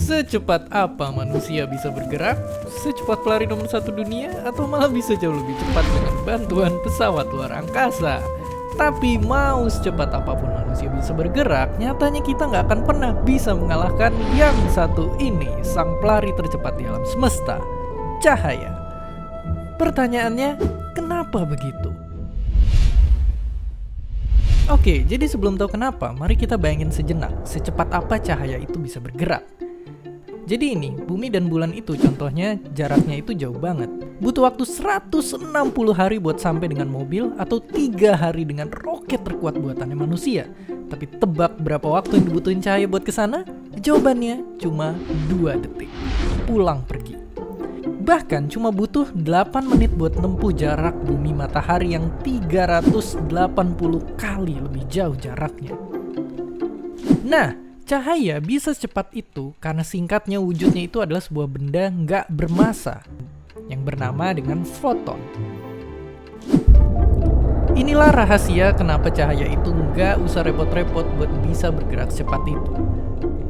Secepat apa manusia bisa bergerak? Secepat pelari nomor 1 dunia? Atau malah bisa jauh lebih cepat dengan bantuan pesawat luar angkasa? Tapi mau secepat apapun manusia bisa bergerak, nyatanya kita nggak akan pernah bisa mengalahkan yang satu ini, sang pelari tercepat di alam semesta, cahaya. Pertanyaannya, kenapa begitu? Oke, jadi sebelum tahu kenapa, mari kita bayangin sejenak secepat apa cahaya itu bisa bergerak. Jadi ini, bumi dan bulan itu contohnya jaraknya itu jauh banget. Butuh waktu 160 hari buat sampai dengan mobil atau 3 hari dengan roket terkuat buatannya manusia. Tapi tebak berapa waktu yang dibutuhin cahaya buat kesana? Jawabannya cuma 2 detik. Pulang pergi. Bahkan cuma butuh 8 menit buat nempuh jarak bumi matahari yang 380 kali lebih jauh jaraknya. Nah, cahaya bisa secepat itu karena singkatnya wujudnya itu adalah sebuah benda nggak bermassa yang bernama dengan foton. Inilah rahasia kenapa cahaya itu nggak usah repot-repot buat bisa bergerak secepat itu.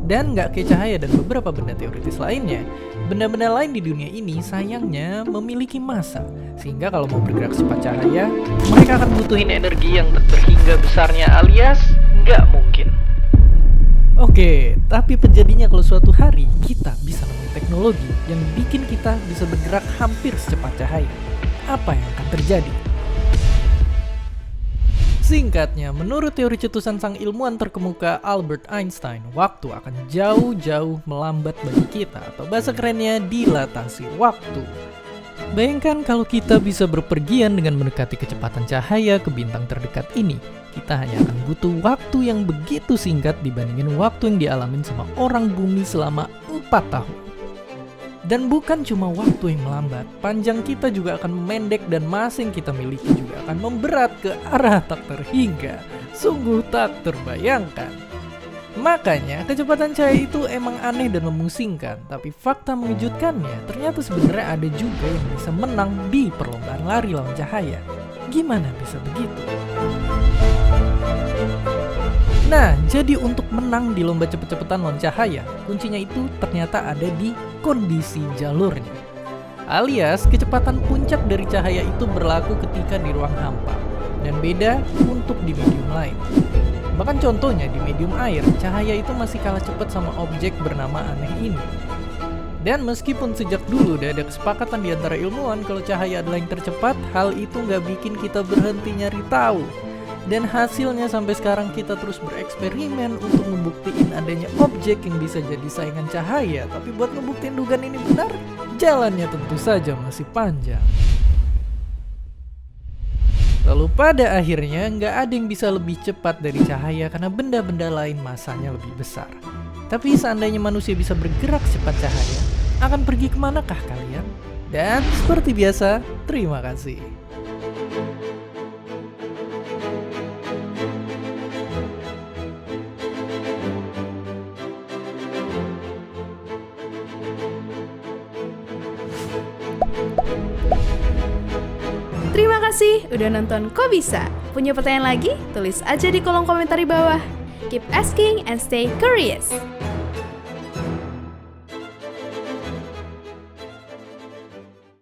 Dan nggak kayak cahaya dan beberapa benda teoritis lainnya, benda-benda lain di dunia ini sayangnya memiliki massa. Sehingga kalau mau bergerak secepat cahaya, mereka akan butuhin energi yang tak terhingga besarnya alias nggak mungkin. Oke, tapi terjadinya kalau suatu hari kita bisa nemuin teknologi yang bikin kita bisa bergerak hampir secepat cahaya. Apa yang akan terjadi? Singkatnya, menurut teori cetusan sang ilmuwan terkemuka Albert Einstein, waktu akan jauh-jauh melambat bagi kita, atau bahasa kerennya dilatasi waktu. Bayangkan kalau kita bisa berpergian dengan mendekati kecepatan cahaya ke bintang terdekat ini. Kita hanya akan butuh waktu yang begitu singkat dibandingin waktu yang dialamin sama orang bumi selama 4 tahun. Dan bukan cuma waktu yang melambat, panjang kita juga akan memendek dan massa yang kita miliki juga akan memberat ke arah tak terhingga. Sungguh tak terbayangkan. Makanya kecepatan cahaya itu emang aneh dan memusingkan, tapi fakta mengejutkannya ternyata sebenarnya ada juga yang bisa menang di perlombaan lari lawan cahaya. Gimana bisa begitu? Nah, jadi untuk menang di lomba cepet-cepetan lawan cahaya, kuncinya itu ternyata ada di kondisi jalurnya. Alias, kecepatan puncak dari cahaya itu berlaku ketika di ruang hampa, dan beda untuk di medium lain. Bahkan contohnya di medium air, cahaya itu masih kalah cepat sama objek bernama aneh ini. Dan meskipun sejak dulu udah ada kesepakatan di antara ilmuwan kalau cahaya adalah yang tercepat, hal itu nggak bikin kita berhenti nyari tahu. Dan hasilnya sampai sekarang kita terus bereksperimen untuk membuktiin adanya objek yang bisa jadi saingan cahaya. Tapi buat ngebuktiin dugaan ini benar, jalannya tentu saja masih panjang. Lalu pada akhirnya nggak ada yang bisa lebih cepat dari cahaya karena benda-benda lain massanya lebih besar. Tapi seandainya manusia bisa bergerak secepat cahaya, akan pergi kemanakah kalian? Dan seperti biasa, terima kasih. Terima kasih udah nonton Kok Bisa? Punya pertanyaan lagi? Tulis aja di kolom komentar di bawah. Keep asking and stay curious.